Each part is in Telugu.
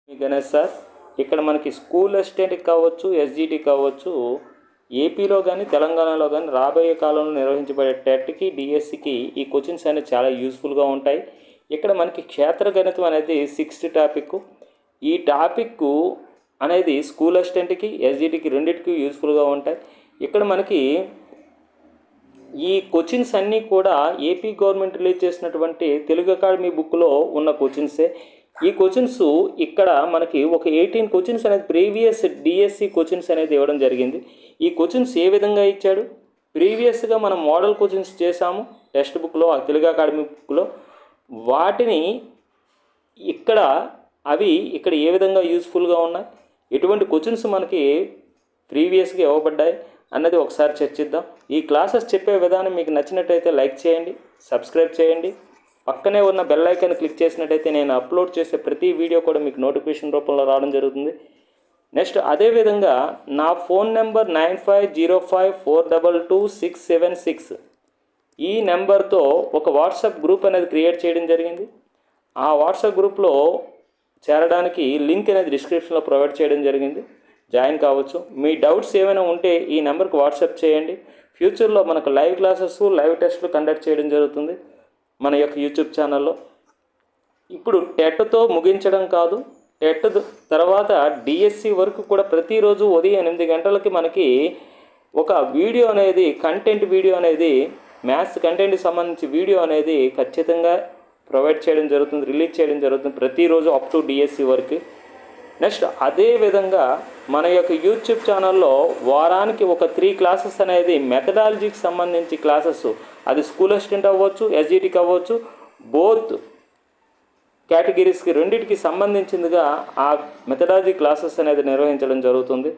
గణేష్ సార్, ఇక్కడ మనకి స్కూల్ అసిస్టెంట్కి కావచ్చు, ఎస్జిటి కావచ్చు, ఏపీలో కానీ తెలంగాణలో కానీ రాబోయే కాలంలో నిర్వహించబడే టెట్కి, డిఎస్సికి ఈ క్వశ్చన్స్ అనేవి చాలా యూస్ఫుల్గా ఉంటాయి. ఇక్కడ మనకి క్షేత్ర గణితం అనేది 6th టాపిక్. ఈ టాపిక్ అనేది స్కూల్ అసిస్టెంట్కి, ఎస్జిటికి రెండింటికి యూస్ఫుల్గా ఉంటాయి. ఇక్కడ మనకి ఈ క్వశ్చన్స్ అన్నీ కూడా ఏపీ గవర్నమెంట్ రిలీజ్ చేసినటువంటి తెలుగు అకాడమీ బుక్లో ఉన్న క్వశ్చన్సే. ఈ క్వశ్చన్స్ ఇక్కడ మనకి ఒక 18 క్వశ్చన్స్ అనేది ప్రీవియస్ డిఎస్సి క్వశ్చన్స్ అనేది ఇవ్వడం జరిగింది. ఈ క్వశ్చన్స్ ఏ విధంగా ఇచ్చాడు, ప్రీవియస్గా మనం మోడల్ క్వశ్చన్స్ చేసాము టెక్స్ట్ బుక్లో, తెలుగు అకాడమీ బుక్లో, వాటిని ఇక్కడ ఇక్కడ ఏ విధంగా యూస్ఫుల్గా ఉన్నాయి, ఎటువంటి క్వశ్చన్స్ మనకి ప్రీవియస్గా ఇవ్వబడ్డాయి అన్నది ఒకసారి చర్చిద్దాం. ఈ క్లాసెస్ చెప్పే విధానం మీకు నచ్చినట్టయితే లైక్ చేయండి, సబ్స్క్రైబ్ చేయండి, పక్కనే ఉన్న బెల్ ఐకాన్ క్లిక్ చేసినట్టయితే నేను అప్లోడ్ చేసే ప్రతి వీడియో కూడా మీకు నోటిఫికేషన్ రూపంలో రావడం జరుగుతుంది. నెక్స్ట్ అదేవిధంగా నా ఫోన్ నెంబర్ 9505422676 ఈ నెంబర్తో ఒక వాట్సాప్ గ్రూప్ అనేది క్రియేట్ చేయడం జరిగింది. ఆ వాట్సాప్ గ్రూప్లో చేరడానికి లింక్ అనేది డిస్క్రిప్షన్లో ప్రొవైడ్ చేయడం జరిగింది, జాయిన్ కావచ్చు. మీ డౌట్స్ ఏమైనా ఉంటే ఈ నెంబర్కి వాట్సాప్ చేయండి. ఫ్యూచర్లో మనకు లైవ్ క్లాసెస్, లైవ్ టెస్ట్లు కండక్ట్ చేయడం జరుగుతుంది మన యొక్క యూట్యూబ్ ఛానల్లో. ఇప్పుడు టెట్తో ముగించడం కాదు, టెట్ తర్వాత డిఎస్సి వరకు కూడా ప్రతిరోజు ఉదయం 8 గంటలకి మనకి ఒక వీడియో అనేది, కంటెంట్ వీడియో అనేది, మ్యాథ్స్ కంటెంట్కి సంబంధించి వీడియో అనేది ఖచ్చితంగా ప్రొవైడ్ చేయడం జరుగుతుంది, రిలీజ్ చేయడం జరుగుతుంది ప్రతిరోజు అప్ టు డిఎస్సి వరకు. నెక్స్ట్ అదేవిధంగా మన యొక్క యూట్యూబ్ ఛానల్లో వారానికి ఒక 3 క్లాసెస్ అనేది మెథడాలజీకి సంబంధించి క్లాసెస్, అది స్కూల్ అసిస్టెంట్ అవ్వచ్చు, ఎస్జిటికి అవ్వచ్చు, బోత్ కేటగిరీస్కి రెండింటికి సంబంధించిందిగా ఆ మెథడాలజీ క్లాసెస్ అనేది నిర్వహించడం జరుగుతుంది.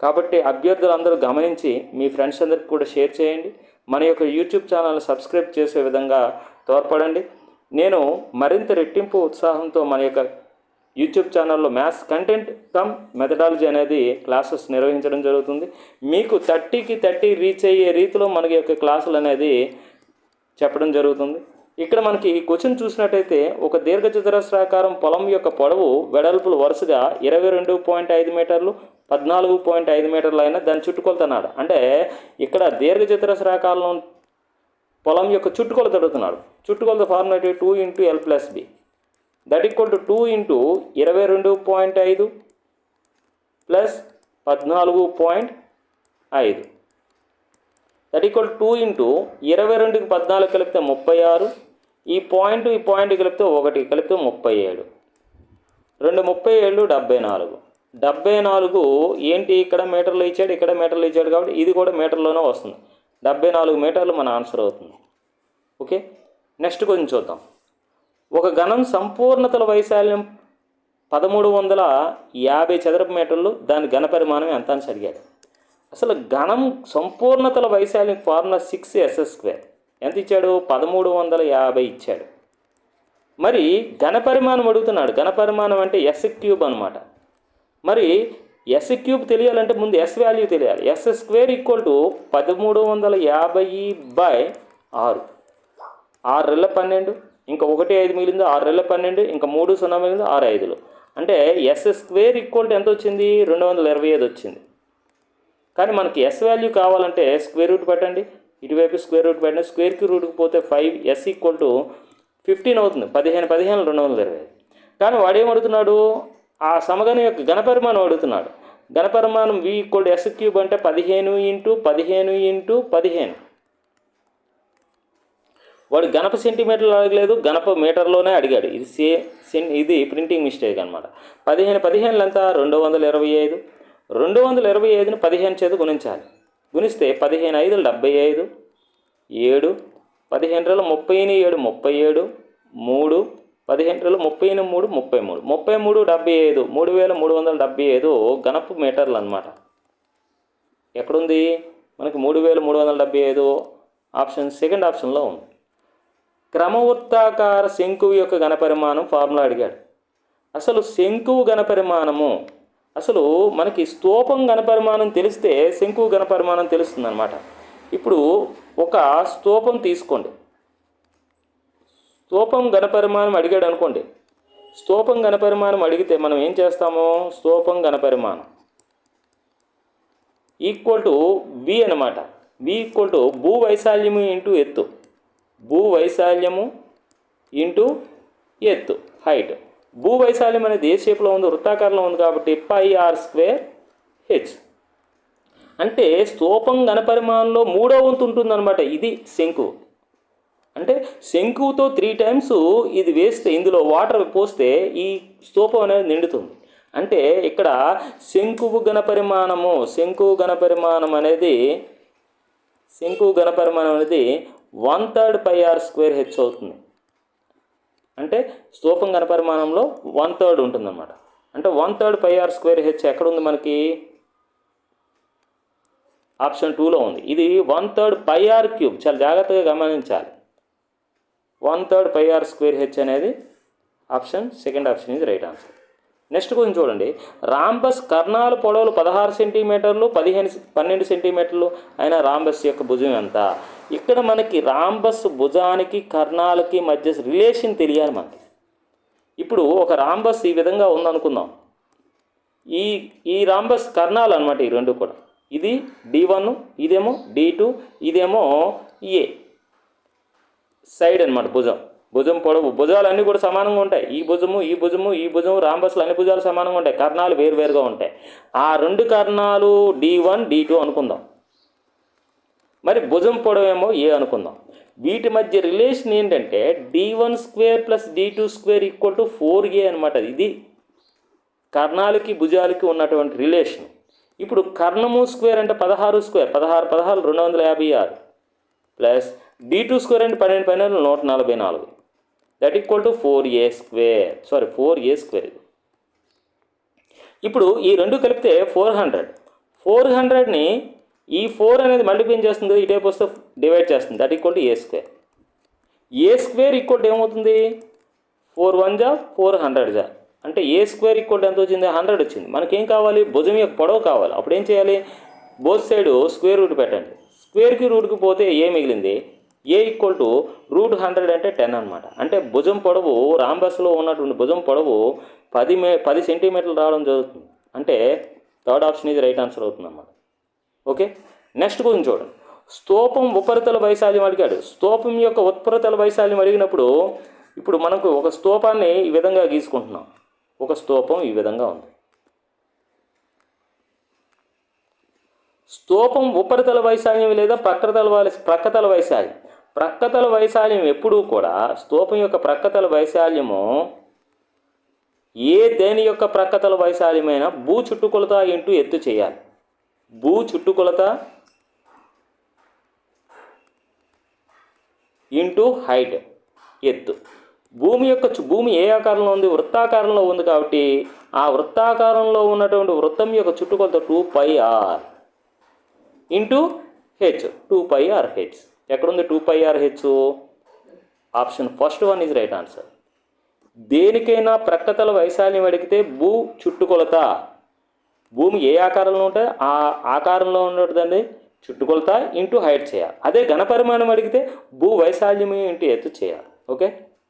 కాబట్టి అభ్యర్థులందరూ గమనించి మీ ఫ్రెండ్స్ అందరికీ కూడా షేర్ చేయండి. మన యొక్క యూట్యూబ్ ఛానల్ని సబ్స్క్రైబ్ చేసే విధంగా తోడ్పడండి. నేను మరింత రెట్టింపు ఉత్సాహంతో మన యొక్క యూట్యూబ్ ఛానల్లో మ్యాథ్స్ కంటెంట్ కమ్ మెథడాలజీ అనేది క్లాసెస్ నిర్వహించడం జరుగుతుంది. మీకు 30కి 30 రీచ్ అయ్యే రీతిలో మనకి యొక్క క్లాసులు అనేది చెప్పడం జరుగుతుంది. ఇక్కడ మనకి ఈ క్వశ్చన్ చూసినట్టయితే ఒక దీర్ఘచతురస్రాకారం పొలం యొక్క పొడవు వెడల్పులు వరుసగా 22.5 మీటర్లు, 14.5 మీటర్లు అయినా దాని చుట్టుకొలతన్నాడు. అంటే ఇక్కడ దీర్ఘచతురస్రాకారం పొలం యొక్క చుట్టుకొలత అడుగుతున్నాడు. చుట్టుకొలత formula 2 × L+B that equal to 2 × 22.5 plus 14.5 that equal 2 × 22కి 14 కలిపితే 36, ఈ పాయింట్ కలిపితే 1 కలిపితే 37, 2 37 74. 74 ఏంటి, ఇక్కడ మీటర్లు ఇచ్చాడు, ఇక్కడ మీటర్లు ఇచ్చాడు, కాబట్టి ఇది కూడా మీటర్లోనే వస్తుంది. 74 మీటర్లు మన ఆన్సర్ అవుతుంది. ఓకే, నెక్స్ట్ కొంచెం చూద్దాం. ఒక ఘనం సంపూర్ణతల వైశాల్యం 1350 చదరపు మీటర్లు, దాని ఘన పరిమాణం ఎంత అని అడిగాడు. అసలు ఘనం సంపూర్ణతల వైశాల్యం ఫార్ములా 6s². ఎంత ఇచ్చాడు, 1350 ఇచ్చాడు. మరి ఘన పరిమాణం అడుగుతున్నాడు. ఘన పరిమాణం అంటే s³ అనమాట. మరి s³ తెలియాలంటే ముందు s వాల్యూ తెలియాలి. s² = 1350/6. 6 రెళ్ళ 12, ఇంకా 1 5 మిగిలింది, 6 రెళ్ళ 12, ఇంకా 3 0 మిగిలింది, 6 5. అంటే s² ఎంత వచ్చింది, 225 వచ్చింది. కానీ మనకి s వాల్యూ కావాలంటే స్క్వేర్ రూట్ పెట్టండి, ఇటువైపు స్క్వేర్ రూట్ పెట్టండి, స్క్వేర్కి రూట్కి పోతే 5, s = 15 అవుతుంది. 15 15 225. కానీ వాడు ఏమడుగుతున్నాడు, ఆ సమగణం యొక్క ఘనపరిమాణం అడుగుతున్నాడు. ఘనపరిమాణం v = s³ అంటే 15 × 15 × 15. వాడు గణప సెంటీమీటర్లు అడగలేదు, గణప మీటర్లోనే అడిగాడు. ఇది ప్రింటింగ్ మిస్టేక్ అనమాట. 15 15 ఎంత, 225. 225ని 15 చేత గుణించాలి. గుణిస్తే 15 5 75, 7 15 30 7 37, 3 15 30 3 33, 33 75, 3375 గణపు మీటర్లు అనమాట. ఎక్కడుంది మనకి 3375? ఆప్షన్ సెకండ్ ఆప్షన్లో ఉంది. క్రమవృత్తాకార శంకువు యొక్క ఘనపరిమాణం ఫార్ములా అడిగాడు. అసలు శంకువు ఘనపరిమాణము, అసలు మనకి స్తూపం ఘనపరిమాణం తెలిస్తే శంకువు ఘనపరిమాణం తెలుస్తుంది అనమాట. ఇప్పుడు ఒక స్తూపం తీసుకోండి, స్తూపం ఘనపరిమాణం అడిగాడు అనుకోండి. స్తూపం ఘనపరిమాణం అడిగితే మనం ఏం చేస్తాము? స్తూపం ఘనపరిమాణం ఈక్వల్ టు వి అనమాట. వి ఈక్వల్ టు భూ వైశాల్యము ఇంటూ ఎత్తు. భూ వైశాల్యము ఇంటూ ఎత్తు, హైట్. భూ వైశాల్యం అనేది ఏ షేప్లో ఉంది? వృత్తాకారంలో ఉంది కాబట్టి పై ఆర్ స్క్వేర్ హెచ్. అంటే స్తూపం ఘనపరిమాణంలో 3వ వంతు ఉంటుందన్నమాట. ఇది శంకువు. అంటే శంకువుతో 3 టైమ్స్ ఇది వేస్తే, ఇందులో వాటర్ పోస్తే ఈ స్తూపం అనేది నిండుతుంది. అంటే ఇక్కడ శంకువు ఘనపరిమాణం అనేది 1/3 పై ఆర్ స్క్వేర్ హెచ్ అవుతుంది. అంటే స్తూపం ఘనపరిమాణంలో 1/3 ఉంటుందన్నమాట. అంటే 1/3 పై ఆర్ స్క్వేర్ హెచ్ ఎక్కడుంది మనకి? ఆప్షన్ 2లో ఉంది. ఇది 1/3 పై ఆర్ క్యూబ్. చాలా జాగ్రత్తగా గమనించాలి. 1/3 పై ఆర్ స్క్వేర్ హెచ్ అనేది సెకండ్ ఆప్షన్ ఇది రైట్ ఆన్సర్. నెక్స్ట్ కొంచెం చూడండి. రాంబస్ కర్ణాల పొడవులు 16 సెంటీమీటర్లు, 12 సెంటీమీటర్లు అయిన రాంబస్ యొక్క భుజం ఎంత? ఇక్కడ మనకి రాంబస్ భుజానికి కర్ణాలకి మధ్య రిలేషన్ తెలియాలి మనకి. ఇప్పుడు ఒక రాంబస్ ఈ విధంగా ఉందనుకుందాం. ఈ రాంబస్ కర్ణాలు అనమాట ఈ రెండు కూడా. ఇది D1, ఇదేమో D2, ఇదేమో ఏ సైడ్ అనమాట. భుజం పొడవు, భుజాలు అన్నీ కూడా సమానంగా ఉంటాయి. ఈ భుజము రాంబస్లు అన్ని భుజాలు సమానంగా ఉంటాయి. కర్ణాలు వేరువేరుగా ఉంటాయి. ఆ రెండు కర్ణాలు D1, D2 అనుకుందాం. మరి భుజం పొడవేమో ఏ అనుకుందాం. వీటి మధ్య రిలేషన్ ఏంటంటే D1² + D2² equal to 4A అనమాట. ఇది కర్ణాలకి భుజాలకి ఉన్నటువంటి రిలేషన్. ఇప్పుడు కర్ణము స్క్వేర్ అంటే 16 స్క్వేర్, 16 256 ప్లస్ D2² అంటే 12 144. That equal to 4A². 4A². ఇప్పుడు ఈ రెండు కలిపితే 400ని ఈ 4 అనేది మల్టిప్లై చేస్తుంది, ఇటేపు వస్తే డివైడ్ చేస్తుంది. That equal to A². A² equal to ఏమవుతుంది? 4 1 జా 400 జా. అంటే A² ఈక్వల్ టు ఎంత వచ్చింది? 100 వచ్చింది. మనకేం కావాలి? భుజం యొక్క పొడవు కావాలి. అప్పుడు ఏం చేయాలి? బోత్ సైడ్ స్క్వేర్ రూట్ పెట్టండి. స్క్వేర్కి రూట్కి పోతే ఏ మిగిలింది? ఏ ఈక్వల్ టు √100 అంటే 10 అనమాట. అంటే భుజం పొడవు, రాంబస్లో ఉన్నటువంటి భుజం పొడవు 10 సెంటీమీటర్లు రావడం జరుగుతుంది. అంటే థర్డ్ ఆప్షన్ ఇది రైట్ ఆన్సర్ అవుతుంది అన్నమాట. ఓకే, నెక్స్ట్ కొంచెం చూడండి. స్తూపం ఉపరితల వైశాల్యం అడిగాడు. స్తూపం యొక్క ఉపరితల వైశాల్యం అడిగినప్పుడు ఇప్పుడు మనకు ఒక స్తూపాన్ని ఈ విధంగా గీసుకుంటున్నాం. ఒక స్తూపం ఈ విధంగా ఉంది. స్తూపం ఉపరితల వైశాల్యం లేదా ప్రక్కతల వైశాల్యం. ప్రక్కతల వైశాల్యం ఎప్పుడూ కూడా స్తూపం యొక్క ప్రక్కతల వైశాల్యము దేని యొక్క ప్రక్కతల వైశాల్యమైనా భూ చుట్టుకొలత ఇంటూ ఎత్తు చేయాలి. భూ చుట్టుకొలత ఇంటూ హైట్, ఎత్తు. భూమి ఏ ఆకారంలో ఉంది? వృత్తాకారంలో ఉంది. కాబట్టి ఆ వృత్తాకారంలో ఉన్నటువంటి వృత్తం యొక్క చుట్టుకొలత 2πr ఇంటూ హెచ్. 2πrh. ఎక్కడుంది 2πrh? Option first one is right answer. దేనికైనా ప్రక్కతల వైశాల్యం అడిగితే భూ చుట్టుకొలత, భూమి ఏ ఆకారంలో ఉంటే ఆ ఆకారంలో ఉన్నదాన్ని చుట్టుకొలత ఇంటూ హైట్ చేయాలి. అదే ఘనపరిమాణం అడిగితే భూ వైశాల్యం ఇంటూ ఎత్తు చేయాలి. Okay,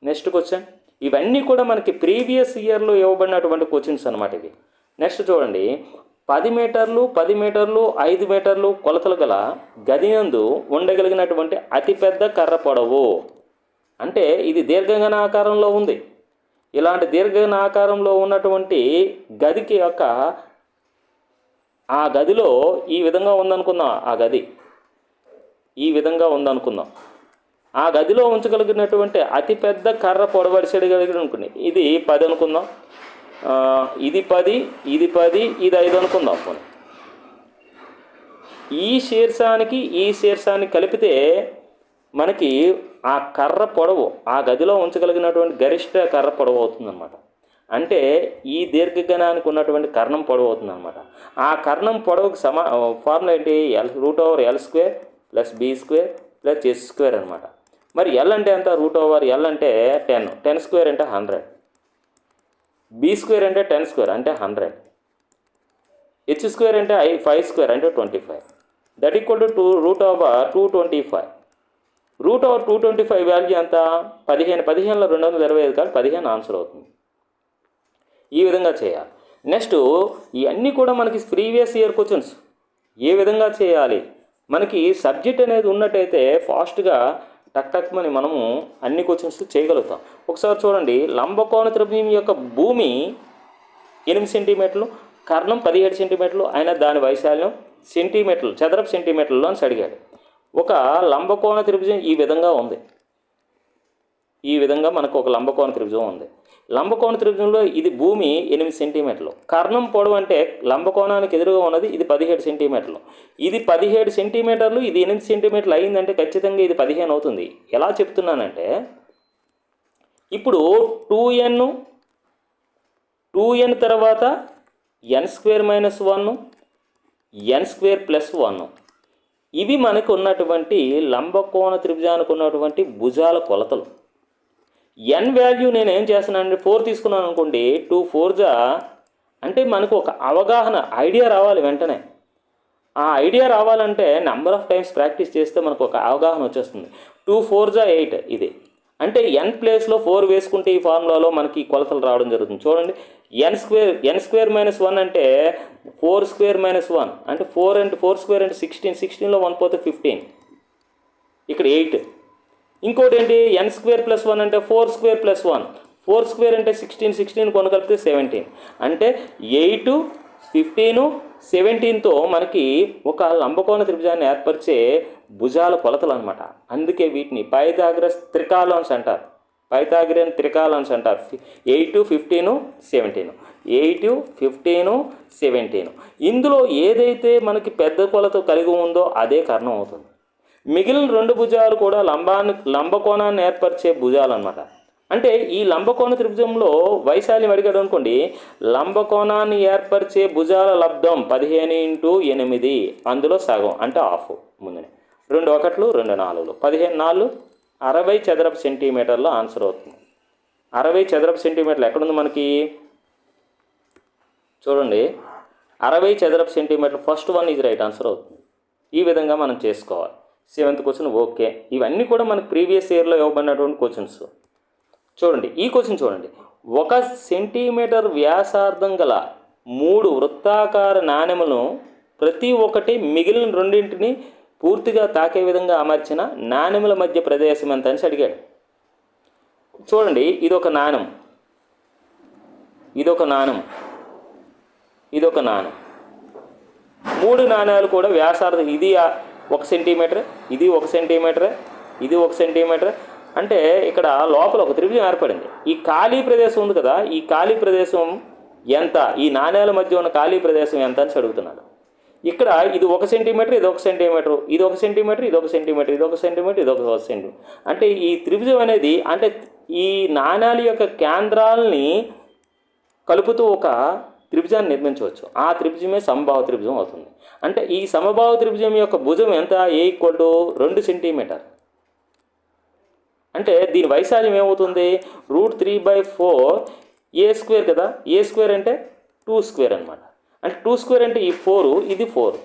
next question. ఇవన్నీ కూడా మనకి ప్రీవియస్ ఇయర్లో ఇవ్వబడినటువంటి క్వశ్చన్స్ అనమాట ఇవి. నెక్స్ట్ చూడండి. 10 మీటర్లు 5 మీటర్లు కొలతలు గల గదినందు ఉండగలిగినటువంటి అతిపెద్ద కర్ర పొడవు. అంటే ఇది దీర్ఘగణ ఆకారంలో ఉంది. ఇలాంటి దీర్ఘగణ ఆకారంలో ఉన్నటువంటి గదికి యొక్క ఆ గదిలో ఈ విధంగా ఉందనుకుందాం. ఆ గది ఈ విధంగా ఉందనుకుందాం. ఆ గదిలో ఉంచగలిగినటువంటి అతిపెద్ద కర్ర పొడవడిసెడగలిగిన అనుకుని ఇది 10 అనుకుందాం. ఇది 10, ఇది 10, ఇది 5 అనుకుందాం. ఈ శీర్షానికి కలిపితే మనకి ఆ కర్ర పొడవు, ఆ గదిలో ఉంచగలిగినటువంటి గరిష్ట కర్ర పొడవు అవుతుందన్నమాట. అంటే ఈ దీర్ఘగణానికి ఉన్నటువంటి కర్ణం పొడవు అవుతుందన్నమాట. ఆ కర్ణం పొడవుకి ఫార్ములా ఏంటి? √L² + B² + S² అనమాట. మరి L అంటే ఎంత? √L అంటే 10, 10² అంటే 100, B² అంటే 10² అంటే 100, H² అంటే 5² అంటే 25. That equal to √225. √225 వాల్యూ ఎంత? 15. 15లో 225 కాదు, 15 ఆన్సర్ అవుతుంది. ఈ విధంగా చేయాలి. నెక్స్ట్ ఇవన్నీ కూడా మనకి ప్రీవియస్ ఇయర్ క్వశ్చన్స్. ఏ విధంగా చేయాలి, మనకి సబ్జెక్ట్ అనేది ఉన్నట్టయితే ఫాస్ట్గా టక్మని మనము అన్ని క్వశ్చన్స్ చేయగలుగుతాం. ఒకసారి చూడండి, లంబకోణ త్రిభుజం యొక్క భూమి 8 సెంటీమీటర్లు, కర్ణం 17 సెంటీమీటర్లు, అయినా దాని వైశాల్యం సెంటీమీటర్లు, చదరపు సెంటీమీటర్లు అని అడిగాడు. ఒక లంబకోణ త్రిభుజం ఈ విధంగా ఉంది. ఈ విధంగా మనకు ఒక లంబకోణ త్రిభుజం ఉంది. లంబకోణ త్రిభుజంలో ఇది భూమి 8 సెంటీమీటర్లు, కర్ణం పొడవు అంటే లంబకోణానికి ఎదురుగా ఉన్నది ఇది 17 సెంటీమీటర్లు. ఇది 17 సెంటీమీటర్లు, ఇది 8 సెంటీమీటర్లు అయిందంటే ఖచ్చితంగా ఇది 15 అవుతుంది. ఎలా చెప్తున్నానంటే, ఇప్పుడు 2n తర్వాత n² - 1 n² + 1 ఇవి మనకు ఉన్నటువంటి లంబకోణ త్రిభుజానికి ఉన్నటువంటి భుజాల కొలతలు. n వాల్యూ నేను ఏం చేస్తున్నానంటే 4 తీసుకున్నాను అనుకోండి, 2 4 అంటే మనకు ఒక అవగాహన, ఐడియా రావాలి వెంటనే. ఆ ఐడియా రావాలంటే నెంబర్ ఆఫ్ టైమ్స్ ప్రాక్టీస్ చేస్తే మనకు ఒక అవగాహన వచ్చేస్తుంది. 2 4 8 ఇది అంటే n ప్లేస్లో 4 వేసుకుంటే ఈ ఫార్ములాలో మనకి కొలతలు రావడం జరుగుతుంది. చూడండి, n² - 1 అంటే 4² - 1 అంటే 4 అంటే 4² అంటే 16, 16లో 1 పోతే 15, ఇక్కడ 8. ఇంకోటి ఏంటి, n² + 1 అంటే 4² + 1, 4² అంటే 16, 16 కొను కలిపితే 17 అంటే 8, 15, 17తో మనకి ఒక లంబకోణ త్రిభుజాన్ని ఏర్పరిచే భుజాల కొలతలు అనమాట. అందుకే వీటిని పైథాగరస్ త్రికాలన్స్ అంటారు. పైథాగరన్ త్రికాలన్స్ అంటారు. 8, 15, 17, 8, 15, 17. ఇందులో ఏదైతే మనకి పెద్ద కొలత కలిగి ఉందో అదే కర్ణం అవుతుంది. మిగిలిన 2 భుజాలు కూడా లంబకోణాన్ని ఏర్పరిచే భుజాలు అనమాట. అంటే ఈ లంబకోణ త్రిభుజంలో వైశాల్యం అడిగాడు అనుకోండి, లంబకోణాన్ని ఏర్పరిచే భుజాల లబ్ధం 15 × 8, అందులో సగం అంటే హాఫ్. ముందునే 2 1 2 4 15 4 60 చదరపు సెంటీమీటర్లో ఆన్సర్ అవుతుంది. 60 చదరపు సెంటీమీటర్లు ఎక్కడుంది మనకి, చూడండి, 60 చదరపు centimetre, first one is right answer అవుతుంది. ఈ విధంగా మనం చేసుకోవాలి. 7th question okay. ఇవన్నీ కూడా మనకు ప్రీవియస్ ఇయర్లో ఇవ్వబడినటువంటి క్వశ్చన్స్. చూడండి, ఈ క్వశ్చన్ చూడండి, 1 సెంటీమీటర్ వ్యాసార్థం గల 3 వృత్తాకార నాణెములను ప్రతి ఒక్కటి మిగిలిన రెండింటిని పూర్తిగా తాకే విధంగా అమర్చిన నాణెముల మధ్య ప్రదేశం ఎంత అని అడిగాడు. చూడండి, ఇదొక నాణెం, ఇదొక నాణెం, ఇదొక నాణెం. 3 నాణ్యాలు కూడా వ్యాసార్థం, ఇది 1 సెంటీమీటర్, ఇది 1 సెంటీమీటర్, ఇది 1 సెంటీమీటర్. అంటే ఇక్కడ లోపల ఒక త్రిభుజం ఏర్పడింది. ఈ ఖాళీ ప్రదేశం ఉంది కదా, ఈ ఖాళీ ప్రదేశం ఎంత, ఈ నాణ్యాల మధ్య ఉన్న ఖాళీ ప్రదేశం ఎంత అని అడుగుతున్నాడు. ఇక్కడ ఇది 1 సెంటీమీటర్, ఇది 1 సెంటీమీటర్, ఇది 1 సెంటీమీటర్, ఇది 1 సెంటీమీటర్, ఇది 1 సెంటీమీటర్, ఇది 1 సెంటీమీటర్. అంటే ఈ త్రిభుజం అనేది, అంటే ఈ నాణ్యాల యొక్క కేంద్రాలని కలుపుతూ ఒక త్రిభుజాన్ని నిర్మించవచ్చు. ఆ త్రిభుజమే సమబాహు త్రిభుజం అవుతుంది. అంటే ఈ సమబాహు త్రిభుజం యొక్క భుజం ఎంత, A = 2 సెంటీమీటర్. అంటే దీని వైశాల్యం ఏమవుతుంది, √3/4 A² కదా, A² అంటే 2² అనమాట. అంటే 2² అంటే ఈ 4, ఇది 4.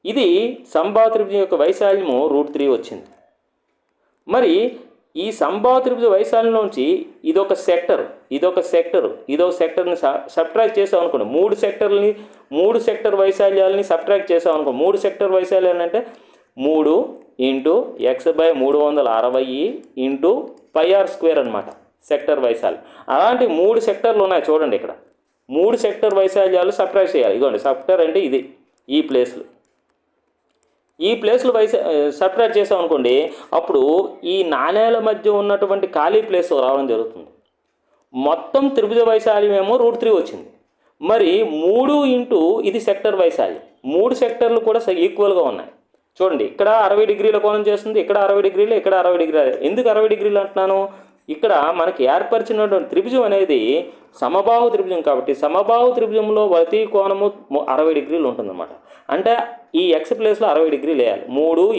ఇది సమబాహు త్రిభుజం యొక్క వైశాల్యము √3 వచ్చింది. మరి ఈ సమబాహు త్రిభుజ వైశాల్యంలోంచి ఇదొక సెక్టర్, ఇదొక సెక్టర్, ఇదొక సెక్టర్ని సబ్ట్రాక్ట్ చేసాం అనుకోండి, 3 సెక్టర్ వైశాల్యాలని సబ్ట్రాక్ట్ చేసాం అనుకో. 3 సెక్టర్ వైశాల్యాలు అంటే 3 × x/360 × πr² అనమాట సెక్టర్ వైశాల్యం. అలాంటి 3 సెక్టర్లు ఉన్నాయి చూడండి. ఇక్కడ 3 సెక్టర్ వైశాల్యాలు సబ్ట్రాక్ట్ చేయాలి. ఇదిగోండి, సెక్టర్ అంటే ఇది, ఈ ప్లేస్లు సబ్ట్రాక్ట్ చేసాం అనుకోండి, అప్పుడు ఈ నాణ్యాల మధ్య ఉన్నటువంటి ఖాళీ ప్లేస్ రావడం జరుగుతుంది. మొత్తం త్రిభుజ వైశాల్యం ఏమో √3 వచ్చింది. మరి 3 × ఇది సెక్టర్ వైశాల్యం, 3 సెక్టర్లు కూడా ఈక్వల్గా ఉన్నాయి. చూడండి, ఇక్కడ 60 డిగ్రీల కోణం చేస్తుంది, ఇక్కడ 60 డిగ్రీలు, ఇక్కడ 60 డిగ్రీలు. ఎందుకు 60 డిగ్రీలు అంటున్నాను, ఇక్కడ మనకి ఏర్పరిచినటువంటి త్రిభుజం అనేది సమబాహు త్రిభుజం కాబట్టి సమబాహు త్రిభుజంలో ప్రతి కోణము 60 డిగ్రీలు ఉంటుందన్నమాట. అంటే ఈ ఎక్స్ ప్లేస్లో 60 డిగ్రీలు వేయాలి. 3 ×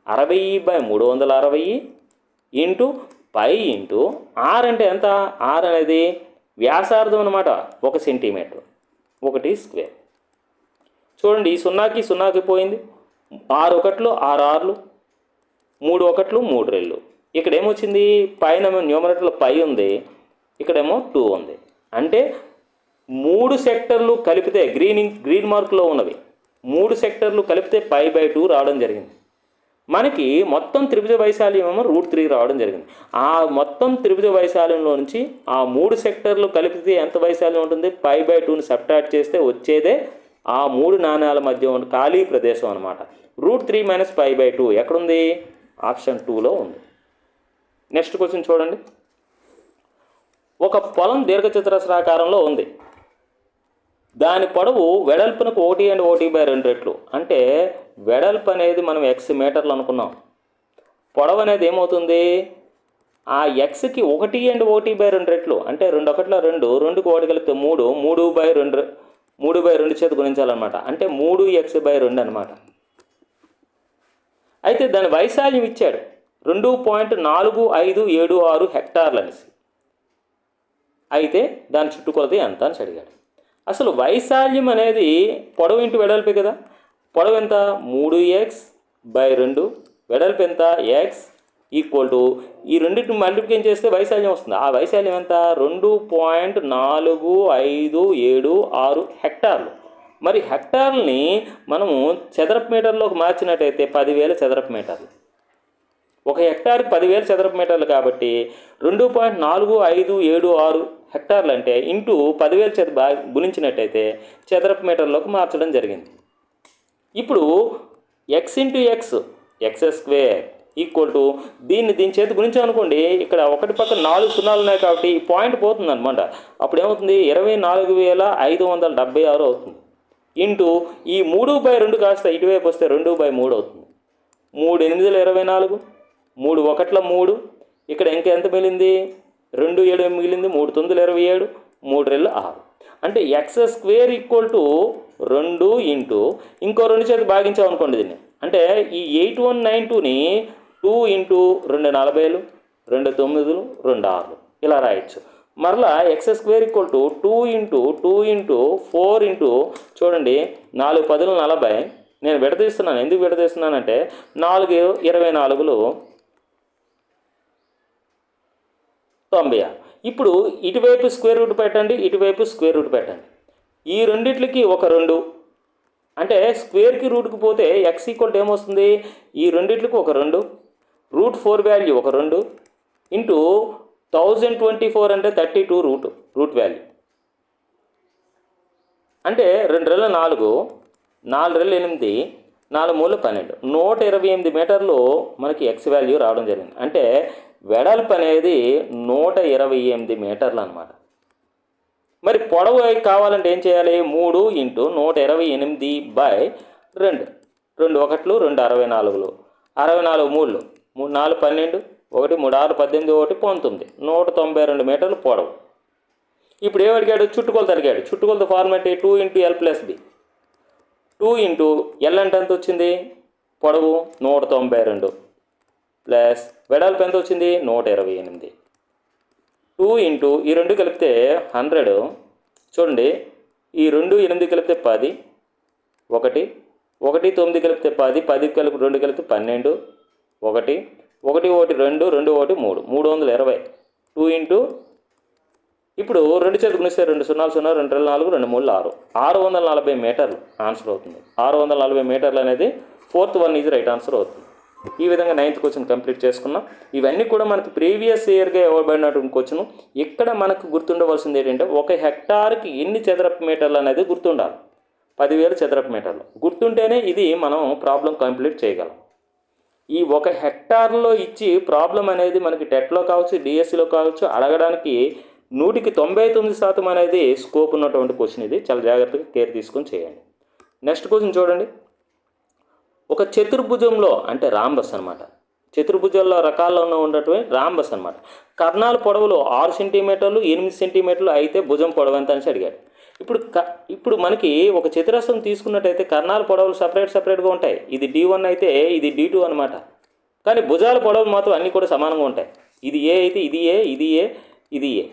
60/360 × π × r అంటే ఎంత, r అనేది వ్యాసార్థం అనమాట, 1 సెంటీమీటర్, 1² చూడండి, ఈ 0కి పోయింది, 6 1 6 6, 3 1 3 2. ఇక్కడ ఏమొచ్చింది, పైన న్యూమరేటర్లో π ఉంది, ఇక్కడేమో 2 ఉంది. అంటే 3 సెక్టర్లు కలిపితే గ్రీన్ మార్కులో ఉన్నవి 3 సెక్టర్లు కలిపితే π/2 రావడం జరిగింది. మనకి మొత్తం త్రిభుజ వైశాల్యం ఏమో √3 రావడం జరిగింది. ఆ మొత్తం త్రిభుజ వైశాల్యంలో నుంచి ఆ 3 సెక్టర్లు కలిపితే ఎంత వైశాల్యం ఉంటుంది? π/2ని సబ్ట్రాక్ట్ చేస్తే వచ్చేదే ఆ 3 నాణ్యాల మధ్య ఉన్న ఖాళీ ప్రదేశం అనమాట. √3 - π/2 ఎక్కడుంది? ఆప్షన్ 2లో ఉంది. నెక్స్ట్ క్వశ్చన్ చూడండి. ఒక పొలం దీర్ఘచతురస్రాకారంలో ఉంది. దాని పొడవు వెడల్పునకు 1 + 1/2 రెట్లు. అంటే వెడల్పు అనేది మనం x మీటర్లు అనుకున్నాం. పొడవు అనేది ఏమవుతుంది? ఆ xకి 1 + 1/2 రెట్లు. అంటే 2 × 1 2, 2కి 1 కలిపితే 3, 3/2 చేత గుణించాలన్నమాట. అంటే 3x/2 అనమాట. అయితే దాని వైశాల్యం ఇచ్చాడు 2.4576 హెక్టార్లు అనేసి. అయితే దాని చుట్టుకొలత ఎంత అని అడిగాడు. అసలు వైశాల్యం అనేది పొడవు ఇంటూ వెడల్పే కదా. పొడవు ఎంత? 3x/2, వెడల్పు ఎంత? x ఈ రెండింటిని మల్టిప్లికేషన్ చేస్తే వైశాల్యం వస్తుంది. ఆ వైశాల్యం ఎంత? 2.4576 హెక్టార్లు. మరి హెక్టార్లని మనము చదరపు మీటర్లోకి మార్చినట్టయితే 10,000 చదరపు మీటర్లు. ఒక హెక్టార్కి 10,000 చదరపు మీటర్లు కాబట్టి 2.4576 హెక్టార్లు అంటే ఇంటూ 10,000 చేత గుణించినట్టయితే చదరపు మీటర్లోకి మార్చడం జరిగింది. ఇప్పుడు x × x² దీని చేత గుణించామనుకోండి. ఇక్కడ ఒకటి పక్కన 4 సున్నాలు ఉన్నాయి కాబట్టి ఈ పాయింట్ పోతుంది అనమాట. అప్పుడు ఏమవుతుంది? 24,576 అవుతుంది. ఇంటూ ఈ 3/2 కాస్త ఇటువైపు వస్తే 2/3 అవుతుంది. 3 × 8 = 24, 3 × 1 = 3. ఇక్కడ ఇంకా ఎంత మిగిలింది? 2 7 మిగిలింది. 3 × 9 = 27, 3 2 = 6. అంటే x² = 2 ఇంటూ ఇంకో 2 చేత భాగించామనుకోండి దీన్ని. అంటే ఈ 8192ని 2 ఇంటూ 2 40, 2 9, 2 6 ఇలా రాయొచ్చు. మరలా x² = 2 ఇంటూ 2 ఇంటూ 4 ఇంటూ చూడండి 4 10 40. నేను విడదీస్తున్నాను. ఎందుకు విడదీస్తున్నానంటే 4 24 96. ఇప్పుడు ఇటువైపు స్క్వేర్ రూట్ పెట్టండి, ఇటువైపు స్క్వేర్ రూట్ పెట్టండి. ఈ రెండిట్లకి ఒక 2 అంటే స్క్వేర్కి రూట్కి పోతే x = ఏమొస్తుంది? ఈ రెండిట్లకి ఒక 2, √4 వాల్యూ ఒక 2 ఇంటూ 1024 అంటే 32 రూట్ వాల్యూ. అంటే 2 2 4, 4 2 8, 4 3 12, 128 మీటర్లు మనకి x వాల్యూ రావడం జరిగింది. అంటే వెడల్పు అనేది 128 మీటర్లు అనమాట. మరి పొడవు కావాలంటే ఏం చేయాలి? 3 ఇంటూ 128/2, 2 1 2 64, 64 3 4 12, 1 3 6 18, 1 19, 192 మీటర్లు పొడవు. ఇప్పుడు ఏం అడిగాడు? చుట్టుకొలత అడిగాడు. చుట్టుకొలత format 2 × l + b. 2 into l అంటే ఎంత వచ్చింది? పొడవు 192 ప్లస్ వెడల్పు ఎంత వచ్చింది? 128. 2 ఇంటూ ఈ 2 కలిపితే 100. చూడండి ఈ 2 8 కలిపితే 10, 1 1 9 కలిపితే 10, 10 కలిపి 2 కలిపితే 12, 1 1 1 2 2 1 3, 320. 2 ఇంటూ ఇప్పుడు 2 చేత గుణిస్తే 2 0 0 2 4 2 3 6, 640 మీటర్లు ఆన్సర్ అవుతుంది. 640 మీటర్లు అనేది 4th one is right answer అవుతుంది. ఈ విధంగా 9th క్వశ్చన్ కంప్లీట్ చేసుకున్నాం. ఇవన్నీ కూడా మనకు ప్రీవియస్ ఇయర్గా ఇవ్వబడినటువంటి క్వశ్చన్. ఇక్కడ మనకు గుర్తుండవలసింది ఏంటంటే ఒక హెక్టార్కి ఎన్ని చదరపు మీటర్లు అనేది గుర్తుండాలి. 10,000 చదరపు మీటర్లు గుర్తుంటేనే ఇది మనం ప్రాబ్లం కంప్లీట్ చేయగలం. ఈ ఒక హెక్టార్లో ఇచ్చి ప్రాబ్లం అనేది మనకి టెట్లో కావచ్చు, డిఎస్సిలో కావచ్చు అడగడానికి 100కి 99% అనేది స్కోప్ ఉన్నటువంటి క్వశ్చన్. ఇది చాలా జాగ్రత్తగా కేర్ తీసుకొని చేయండి. నెక్స్ట్ క్వశ్చన్ చూడండి. ఒక చతుర్భుజంలో అంటే రాంబస్ అనమాట. చతుర్భుజాల్లో రకాల్లో ఉన్నటువంటి రాంబస్ అనమాట. కర్ణాల పొడవులు 6 సెంటీమీటర్లు 8 సెంటీమీటర్లు అయితే భుజం పొడవు ఎంత అని అడిగాడు. ఇప్పుడు మనకి ఒక చతురస్రం తీసుకున్నట్టయితే కర్ణాల పొడవులు సపరేట్గా ఉంటాయి. ఇది D1 అయితే ఇది D2 అనమాట. కానీ భుజాల పొడవులు మాత్రం అన్నీ కూడా సమానంగా ఉంటాయి. ఇది ఏ అయితే ఇది ఏ, ఇది ఏ, ఇది ఏ.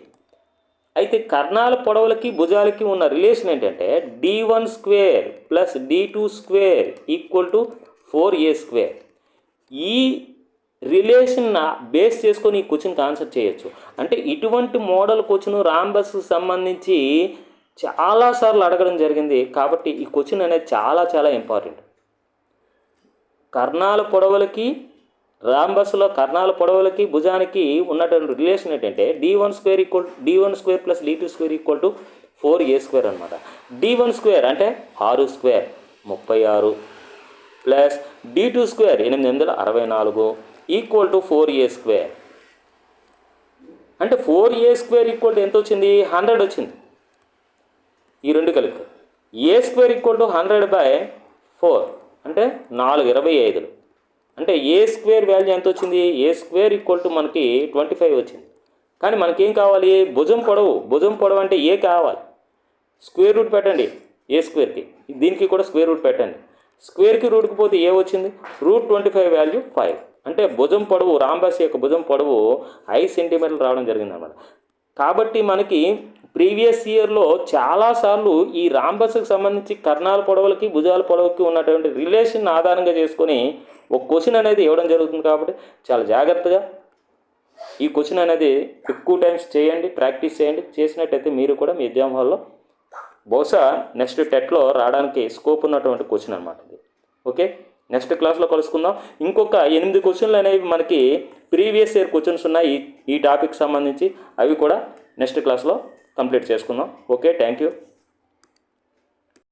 అయితే కర్ణాల పొడవులకి భుజాలకి ఉన్న రిలేషన్ ఏంటంటే D1² + D2² = 4a². ఈ రిలేషన్ బేస్ చేసుకొని ఈ క్వశ్చన్కి ఆన్సర్ చేయొచ్చు. అంటే ఇటువంటి మోడల్ క్వశ్చన్ రాంబస్కి సంబంధించి చాలాసార్లు అడగడం జరిగింది. కాబట్టి ఈ క్వశ్చన్ అనేది చాలా చాలా ఇంపార్టెంట్. కర్ణాల పొడవులకి రాంబస్లో కర్ణాల పొడవులకి భుజానికి ఉన్నటువంటి రిలేషన్ ఏంటంటే d1 square plus d2 square equal to 4a² అనమాట. d1 స్క్వేర్ అంటే 6 square 36 plus d2 square 864 equal to 4a². అంటే 4a² ఈక్వల్ టు ఎంత వచ్చింది? 100 వచ్చింది. ఈ రెండు కలిపి a² ఈక్వల్ టు 100/4 అంటే 425. అంటే a² వాల్యూ ఎంత వచ్చింది? a² ఈక్వల్ టు మనకి 25 వచ్చింది. కానీ మనకేం కావాలి? భుజం పొడవు అంటే ఏ కావాలి. స్క్వేర్ రూట్ పెట్టండి a²కి, దీనికి కూడా స్క్వేర్ రూట్ పెట్టండి. స్క్వేర్కి రూట్కి పోతే ఏ వచ్చింది? √25 వాల్యూ 5. అంటే భుజం పొడవు రాంబస్ యొక్క భుజం పొడవు 5 సెంటీమీటర్లు రావడం జరిగింది అన్నమాట. కాబట్టి మనకి ప్రీవియస్ ఇయర్లో చాలాసార్లు ఈ రాంబస్కి సంబంధించి కర్ణాల పొడవులకి భుజాల పొడవుకి ఉన్నటువంటి రిలేషన్ ఆధారంగా చేసుకొని ఒక క్వశ్చన్ అనేది ఇవ్వడం జరుగుతుంది. కాబట్టి చాలా జాగ్రత్తగా ఈ క్వశ్చన్ అనేది ఎక్కువ టైమ్స్ చేయండి, ప్రాక్టీస్ చేయండి. చేసినట్టయితే మీరు కూడా మీ ఎగ్జామ్ హాల్లో బహుశా నెక్స్ట్ టెట్లో రావడానికి స్కోప్ ఉన్నటువంటి క్వశ్చన్ అనమాట ఇది. ఓకే, నెక్స్ట్ క్లాస్లో కలుసుకుందాం. ఇంకొక 8 క్వశ్చన్లు అనేవి మనకి ప్రీవియస్ ఇయర్ క్వశ్చన్స్ ఉన్నాయి ఈ టాపిక్ సంబంధించి. అవి కూడా నెక్స్ట్ క్లాస్లో కంప్లీట్ చేసుకుందాం. Okay, thank you.